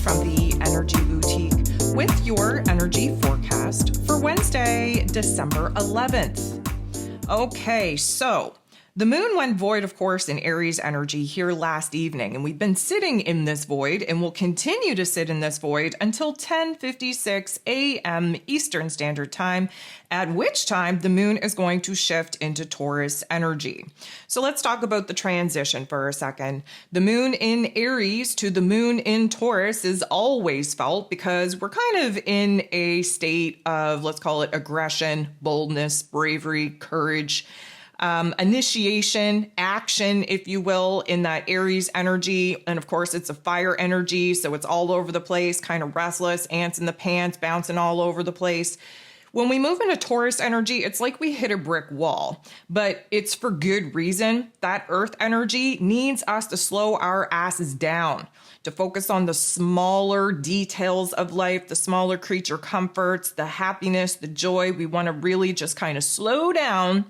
from the Energy Boutique with your energy forecast for Wednesday, December 11th. Okay, so the moon went void, of course, in Aries energy here last evening, and we've been sitting in this void and will continue to sit in this void until 10:56 a.m. Eastern Standard Time, at which time the moon is going to shift into Taurus energy. So let's talk about the transition for a second. The moon in Aries to the moon in Taurus is always felt because we're kind of in a state of, let's call it aggression, boldness, bravery, courage, initiation, action, if you will, in that Aries energy. And of course, it's a fire energy, so it's all over the place, kind of restless, ants in the pants, bouncing all over the place. When we move into Taurus energy, it's like we hit a brick wall, but it's for good reason. That earth energy needs us to slow our asses down, to focus on the smaller details of life, the smaller creature comforts, the happiness, the joy. We want to really just kind of slow down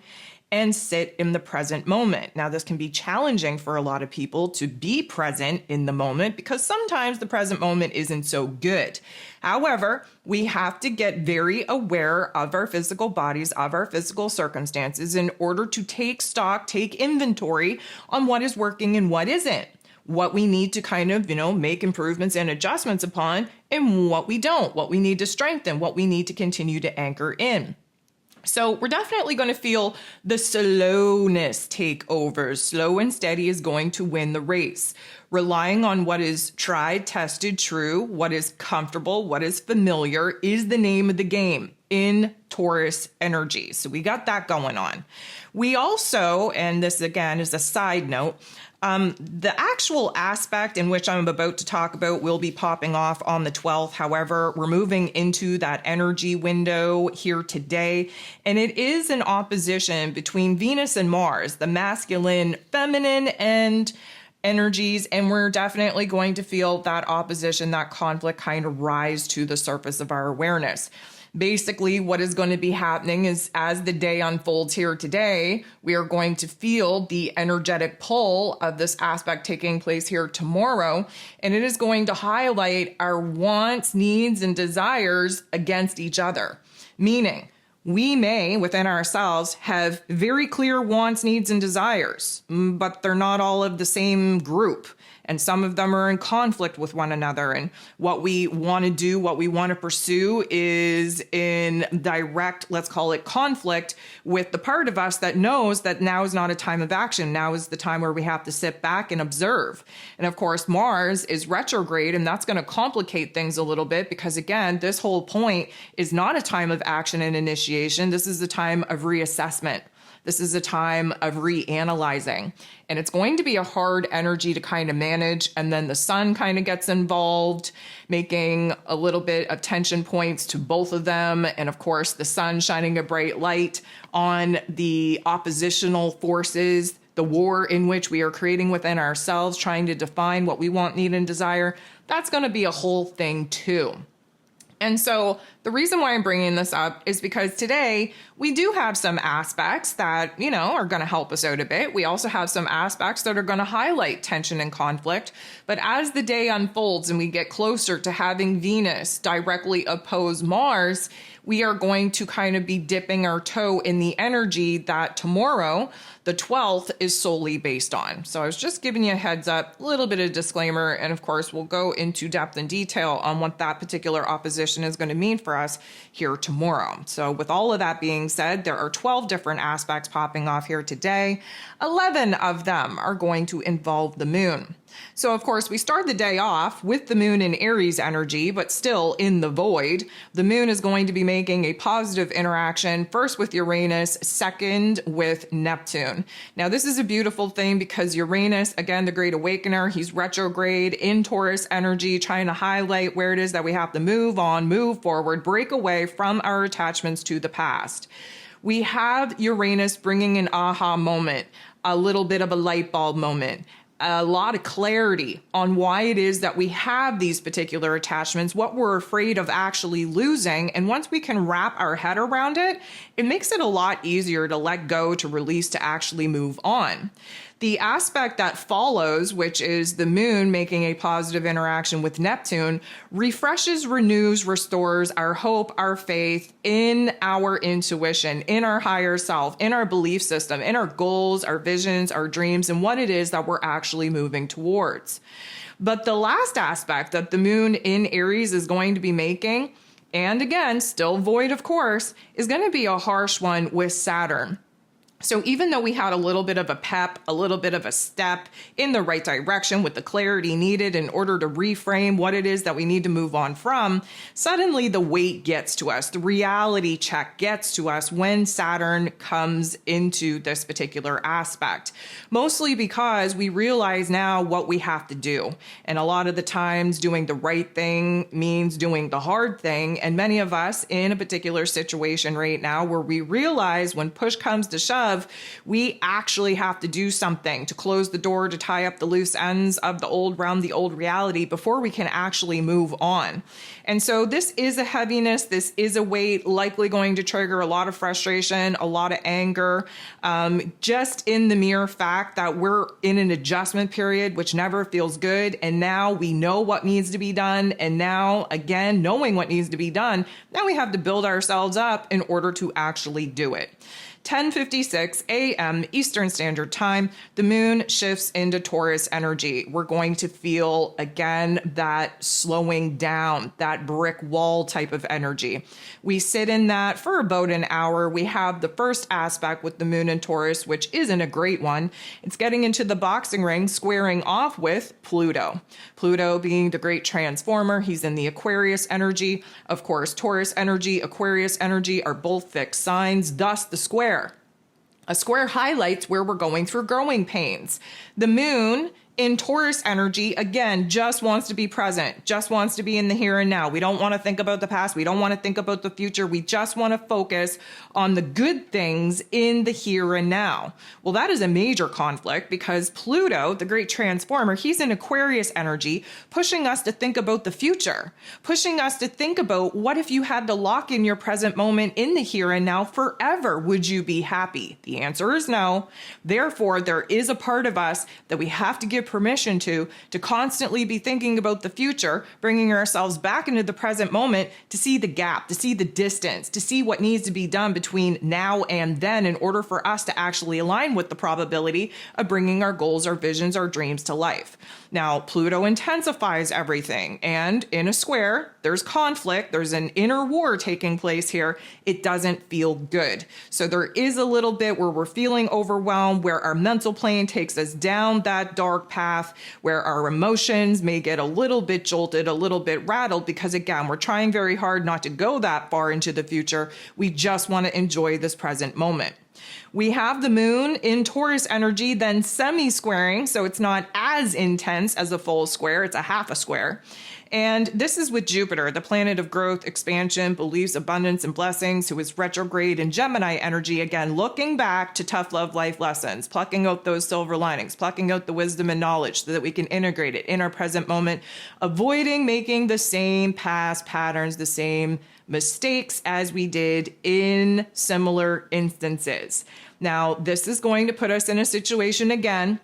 and sit in the present moment. Now, this can be challenging for a lot of people to be present in the moment because sometimes the present moment isn't so good. However, we have to get very aware of our physical bodies, of our physical circumstances in order to take stock, take inventory on what is working and what isn't, what we need to kind of, make improvements and adjustments upon, and what we don't, what we need to strengthen, what we need to continue to anchor in. So we're definitely going to feel the slowness take over. Slow and steady is going to win the race. Relying on what is tried, tested, true, what is comfortable, what is familiar is the name of the game in Taurus energy. So we got that going on. We also, and this again is a side note, the actual aspect in which I'm about to talk about will be popping off on the 12th. However, we're moving into that energy window here today, and it is an opposition between Venus and Mars, the masculine, feminine, and energies, and we're definitely going to feel that opposition, that conflict kind of rise to the surface of our awareness. Basically, what is going to be happening is as the day unfolds here today, we are going to feel the energetic pull of this aspect taking place here tomorrow, and it is going to highlight our wants, needs, and desires against each other. Meaning, we may, within ourselves, have very clear wants, needs, and desires, but they're not all of the same group. And some of them are in conflict with one another. And what we want to do, what we want to pursue is in direct, let's call it conflict with the part of us that knows that now is not a time of action. Now is the time where we have to sit back and observe. And of course, Mars is retrograde, and that's going to complicate things a little bit because, again, this whole point is not a time of action and initiation. This is a time of reassessment. This is a time of reanalyzing, and it's going to be a hard energy to kind of manage. And then the sun kind of gets involved, making a little bit of tension points to both of them. And of course, the sun shining a bright light on the oppositional forces, the war in which we are creating within ourselves, trying to define what we want, need, and desire. That's going to be a whole thing too. And so the reason why I'm bringing this up is because today we do have some aspects that, are going to help us out a bit. We also have some aspects that are going to highlight tension and conflict. But as the day unfolds and we get closer to having Venus directly oppose Mars, we are going to kind of be dipping our toe in the energy that tomorrow, the 12th, is solely based on. So I was just giving you a heads up, a little bit of disclaimer, and of course we'll go into depth and detail on what that particular opposition is going to mean for us here tomorrow. So with all of that being said, there are 12 different aspects popping off here today. 11 of them are going to involve the moon. So, of course, we start the day off with the moon in Aries energy, but still in the void. The moon is going to be making a positive interaction, first with Uranus, second with Neptune. Now, this is a beautiful thing because Uranus, again, the great awakener, he's retrograde in Taurus energy, trying to highlight where it is that we have to move on, move forward, break away from our attachments to the past. We have Uranus bringing an aha moment, a little bit of a light bulb moment, a lot of clarity on why it is that we have these particular attachments, what we're afraid of actually losing. And once we can wrap our head around it, it makes it a lot easier to let go, to release, to actually move on. The aspect that follows, which is the moon making a positive interaction with Neptune, refreshes, renews, restores our hope, our faith in our intuition, in our higher self, in our belief system, in our goals, our visions, our dreams, and what it is that we're actually moving towards. But the last aspect that the moon in Aries is going to be making, and again, still void of course, is going to be a harsh one with Saturn. So even though we had a little bit of a pep, a little bit of a step in the right direction with the clarity needed in order to reframe what it is that we need to move on from, suddenly the weight gets to us. The reality check gets to us when Saturn comes into this particular aspect. Mostly because we realize now what we have to do. And a lot of the times doing the right thing means doing the hard thing. And many of us in a particular situation right now where we realize when push comes to shove, we actually have to do something to close the door, to tie up the loose ends of the old realm, the old reality, before we can actually move on. And so this is a heaviness. This is a weight, likely going to trigger a lot of frustration, a lot of anger, just in the mere fact that we're in an adjustment period, which never feels good. And now we know what needs to be done. And now, again, knowing what needs to be done, now we have to build ourselves up in order to actually do it. 10:56 a.m. Eastern Standard Time, the moon shifts into Taurus energy. We're going to feel, again, that slowing down, that brick wall type of energy. We sit in that for about an hour. We have the first aspect with the moon in Taurus, which isn't a great one. It's getting into the boxing ring, squaring off with Pluto. Pluto being the great transformer. He's in the Aquarius energy. Of course, Taurus energy, Aquarius energy are both fixed signs, thus the square. A square highlights where we're going through growing pains. The moon in Taurus energy, again, just wants to be present, just wants to be in the here and now. We don't want to think about the past. We don't want to think about the future. We just want to focus on the good things in the here and now. Well, that is a major conflict because Pluto, the great transformer, he's in Aquarius energy, pushing us to think about the future, pushing us to think about what if you had to lock in your present moment in the here and now forever? Would you be happy? The answer is no. Therefore, there is a part of us that we have to give permission to constantly be thinking about the future, bringing ourselves back into the present moment to see the gap, to see the distance, to see what needs to be done between now and then in order for us to actually align with the probability of bringing our goals, our visions, our dreams to life. Now, Pluto intensifies everything, and in a square, there's conflict, there's an inner war taking place here. It doesn't feel good. So there is a little bit where we're feeling overwhelmed, where our mental plane takes us down that dark path, where our emotions may get a little bit jolted, a little bit rattled, because again, we're trying very hard not to go that far into the future. We just want to enjoy this present moment. We have the moon in Taurus energy, then semi-squaring, so it's not as intense as a full square, it's a half a square. And this is with Jupiter, the planet of growth, expansion, beliefs, abundance, and blessings, who is retrograde in Gemini energy, again, looking back to tough love life lessons, plucking out those silver linings, plucking out the wisdom and knowledge so that we can integrate it in our present moment, avoiding making the same past patterns, the same mistakes as we did in similar instances. Now, this is going to put us in a situation again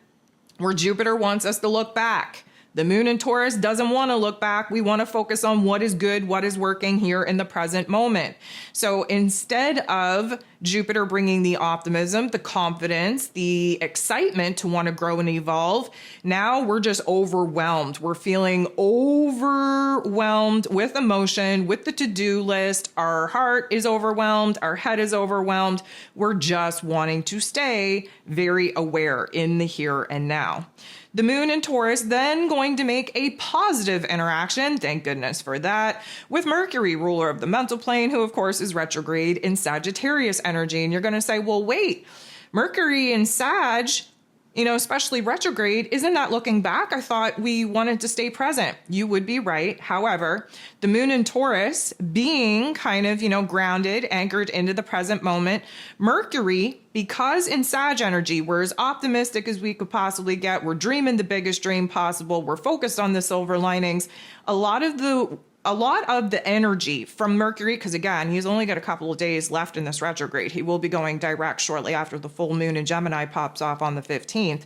where Jupiter wants us to look back. The moon in Taurus doesn't want to look back. We want to focus on what is good, what is working here in the present moment. So instead of Jupiter bringing the optimism, the confidence, the excitement to want to grow and evolve, now we're just overwhelmed. We're feeling overwhelmed with emotion, with the to-do list. Our heart is overwhelmed. Our head is overwhelmed. We're just wanting to stay very aware in the here and now. The moon in Taurus then going to make a positive interaction, thank goodness for that, with Mercury, ruler of the mental plane, who of course is retrograde in Sagittarius energy. And you're going to say, well, wait, Mercury in Sag, especially retrograde, isn't that looking back? I thought we wanted to stay present. You would be right. However, the moon in Taurus being kind of, grounded, anchored into the present moment, Mercury, because in Sag energy, we're as optimistic as we could possibly get. We're dreaming the biggest dream possible. We're focused on the silver linings. A lot of the a lot of the energy from Mercury, because again, he's only got a couple of days left in this retrograde. He will be going direct shortly after the full moon in Gemini pops off on the 15th.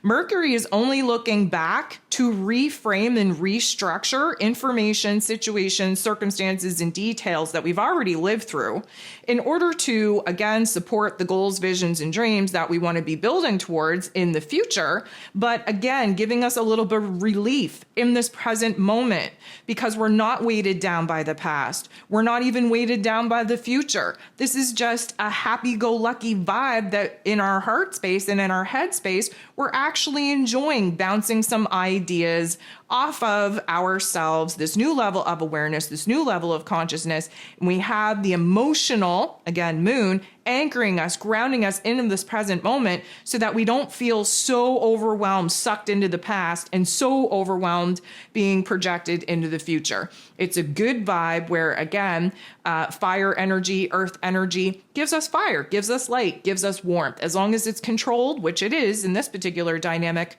Mercury is only looking back to reframe and restructure information, situations, circumstances, and details that we've already lived through in order to, again, support the goals, visions, and dreams that we want to be building towards in the future. But again, giving us a little bit of relief in this present moment because we're not weighted down by the past. We're not even weighted down by the future. This is just a happy-go-lucky vibe that in our heart space and in our head space, we're actually enjoying bouncing some ideas off of ourselves, this new level of awareness, this new level of consciousness. And we have the emotional, again, moon, anchoring us, grounding us into this present moment so that we don't feel so overwhelmed, sucked into the past, and so overwhelmed being projected into the future. It's a good vibe where, again, fire energy, earth energy gives us fire, gives us light, gives us warmth. As long as it's controlled, which it is in this particular dynamic,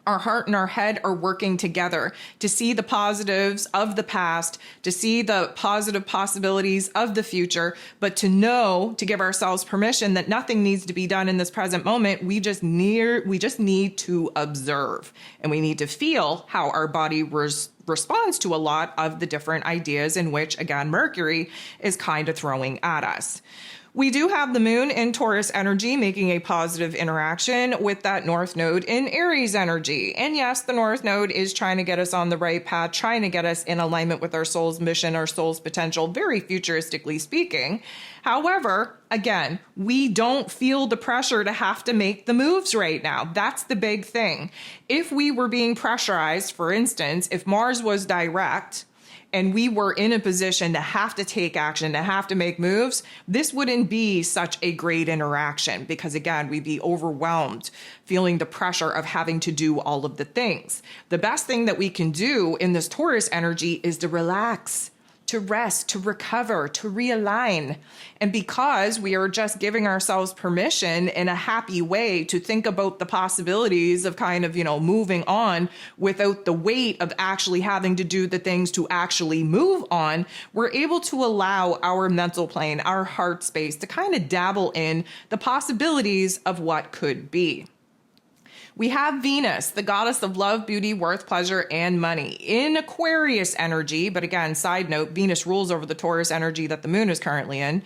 our heart and our head are working together to see the positives of the past, to see the positive possibilities of the future, but to know, to give ourselves permission that nothing needs to be done in this present moment. We just need to observe, and we need to feel how our body responds to a lot of the different ideas in which, again, Mercury is kind of throwing at us. We do have the moon in Taurus energy making a positive interaction with that north node in Aries energy. And yes, the north node is trying to get us on the right path, trying to get us in alignment with our soul's mission, our soul's potential, very futuristically speaking. However, again, we don't feel the pressure to have to make the moves right now. That's the big thing. If we were being pressurized, for instance, if Mars was direct, and we were in a position to have to take action, to have to make moves, this wouldn't be such a great interaction because, again, we'd be overwhelmed, feeling the pressure of having to do all of the things. The best thing that we can do in this Taurus energy is to relax, to rest, to recover, to realign. And because we are just giving ourselves permission in a happy way to think about the possibilities of kind of, moving on without the weight of actually having to do the things to actually move on, we're able to allow our mental plane, our heart space to kind of dabble in the possibilities of what could be. We have Venus, the goddess of love, beauty, worth, pleasure, and money in Aquarius energy. But again, side note, Venus rules over the Taurus energy that the moon is currently in.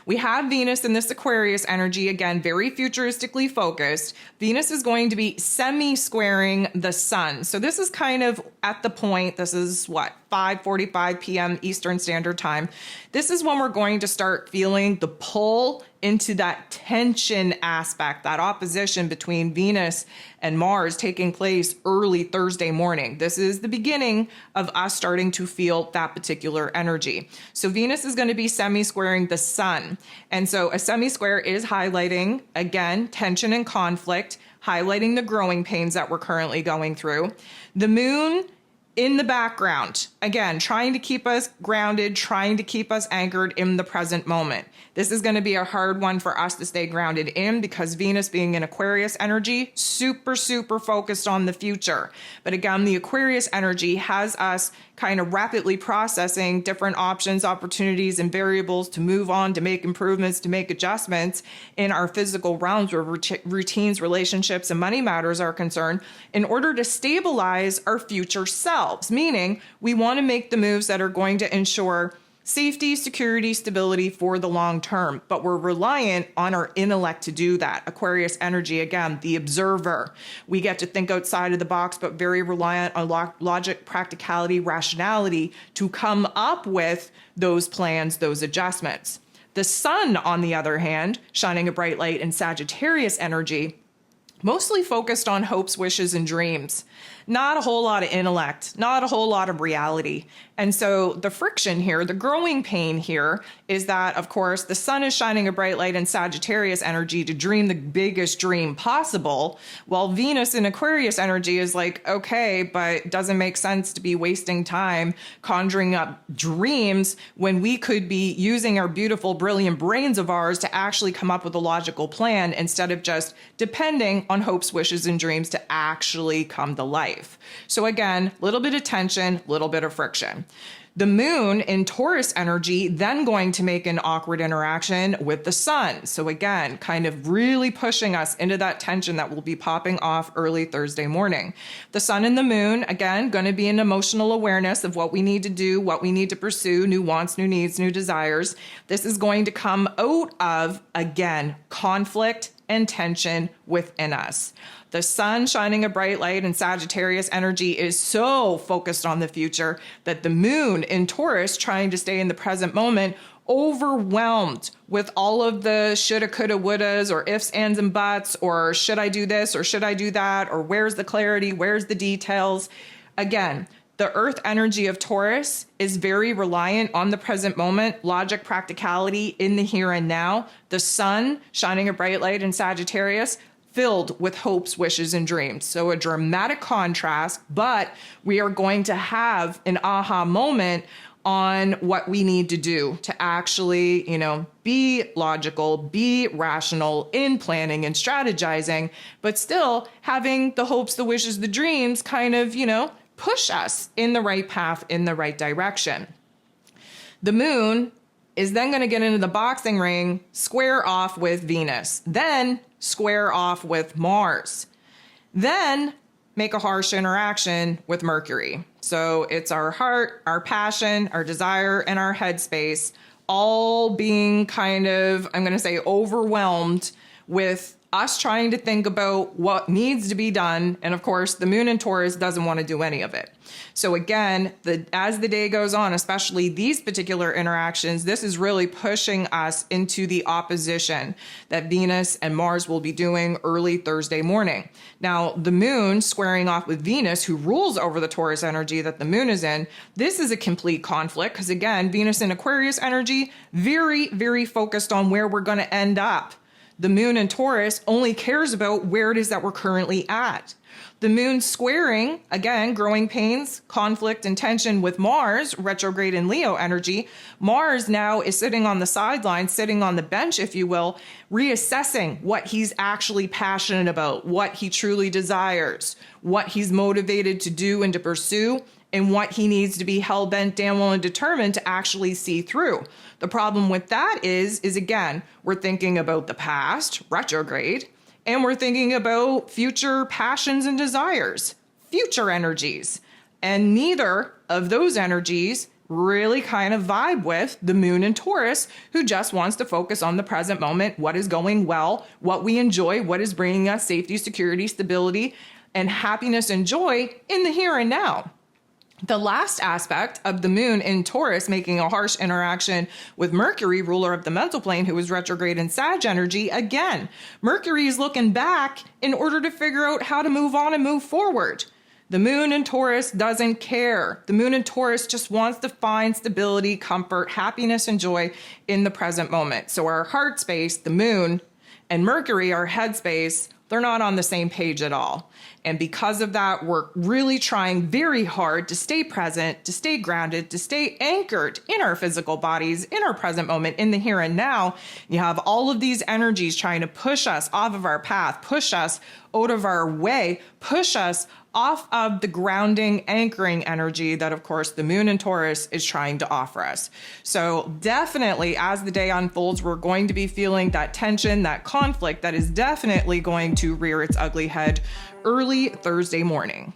We have Venus in this Aquarius energy, again, very futuristically focused. Venus is going to be semi-squaring the sun. So this is kind of at the point, this is 5:45 p.m. Eastern Standard Time. This is when we're going to start feeling the pull into that tension aspect, that opposition between Venus and Mars taking place early Thursday morning. This is the beginning of us starting to feel that particular energy. So Venus is going to be semi-squaring the sun. And so a semi-square is highlighting, again, tension and conflict, highlighting the growing pains that we're currently going through. The moon in the background, again, trying to keep us grounded, trying to keep us anchored in the present moment. This is going to be a hard one for us to stay grounded in because Venus being in Aquarius energy, super, super focused on the future. But again, the Aquarius energy has us kind of rapidly processing different options, opportunities, and variables to move on, to make improvements, to make adjustments in our physical realms where routines, relationships, and money matters are concerned in order to stabilize our future selves, meaning we want to make the moves that are going to ensure safety, security, stability for the long term, but we're reliant on our intellect to do that. Aquarius energy, again, the observer. We get to think outside of the box, but very reliant on logic, practicality, rationality to come up with those plans, those adjustments. The sun, on the other hand, shining a bright light in Sagittarius energy, mostly focused on hopes, wishes, and dreams. Not a whole lot of intellect, not a whole lot of reality. And so the friction here, the growing pain here is that, of course, the sun is shining a bright light in Sagittarius energy to dream the biggest dream possible, while Venus in Aquarius energy is like, okay, but it doesn't make sense to be wasting time conjuring up dreams when we could be using our beautiful, brilliant brains of ours to actually come up with a logical plan instead of just depending on hopes, wishes, and dreams to actually come to life. So again, a little bit of tension, a little bit of friction. The moon in Taurus energy then going to make an awkward interaction with the sun. So again, kind of really pushing us into that tension that will be popping off early Thursday morning. The sun and the moon, again, going to be an emotional awareness of what we need to do, what we need to pursue, new wants, new needs, new desires. This is going to come out of, again, conflict and tension within us. The sun shining a bright light in Sagittarius energy is so focused on the future that the moon in Taurus, trying to stay in the present moment, overwhelmed with all of the shoulda, coulda, wouldas, or ifs, ands, and buts, or should I do this, or should I do that, or where's the clarity, where's the details. Again, the earth energy of Taurus is very reliant on the present moment, logic, practicality in the here and now. The sun shining a bright light in Sagittarius, filled with hopes, wishes, and dreams. So a dramatic contrast, but we are going to have an aha moment on what we need to do to actually, be logical, be rational in planning and strategizing, but still having the hopes, the wishes, the dreams kind of, push us in the right path, in the right direction. The moon is then going to get into the boxing ring, square off with Venus, then square off with Mars, then make a harsh interaction with Mercury. So it's our heart, our passion, our desire, and our headspace all being kind of, I'm going to say, overwhelmed with us trying to think about what needs to be done. And of course, the moon in Taurus doesn't want to do any of it. So again, as the day goes on, especially these particular interactions, this is really pushing us into the opposition that Venus and Mars will be doing early Thursday morning. Now, the moon squaring off with Venus, who rules over the Taurus energy that the moon is in, this is a complete conflict because again, Venus in Aquarius energy, very, very focused on where we're going to end up. The moon in Taurus only cares about where it is that we're currently at. The moon squaring, again, growing pains, conflict, and tension with Mars, retrograde in Leo energy. Mars now is sitting on the sidelines, sitting on the bench, if you will, reassessing what he's actually passionate about, what he truly desires, what he's motivated to do and to pursue, and what he needs to be hell-bent, damn well, and determined to actually see through. The problem with that is again, we're thinking about the past, retrograde, and we're thinking about future passions and desires, future energies. And neither of those energies really kind of vibe with the moon in Taurus, who just wants to focus on the present moment, what is going well, what we enjoy, what is bringing us safety, security, stability, and happiness and joy in the here and now. The last aspect of the moon in Taurus making a harsh interaction with Mercury, ruler of the mental plane, who is retrograde in Sag energy, again, Mercury is looking back in order to figure out how to move on and move forward. The moon in Taurus doesn't care. The moon in Taurus just wants to find stability, comfort, happiness, and joy in the present moment. So our heart space, the moon, and Mercury, our head space, they're not on the same page at all. And because of that, we're really trying very hard to stay present, to stay grounded, to stay anchored in our physical bodies, in our present moment, in the here and now. You have all of these energies trying to push us off of our path, push us out of our way, push us off of the grounding, anchoring energy that, of course, the moon in Taurus is trying to offer us. So definitely, as the day unfolds, we're going to be feeling that tension, that conflict that is definitely going to rear its ugly head early Thursday morning.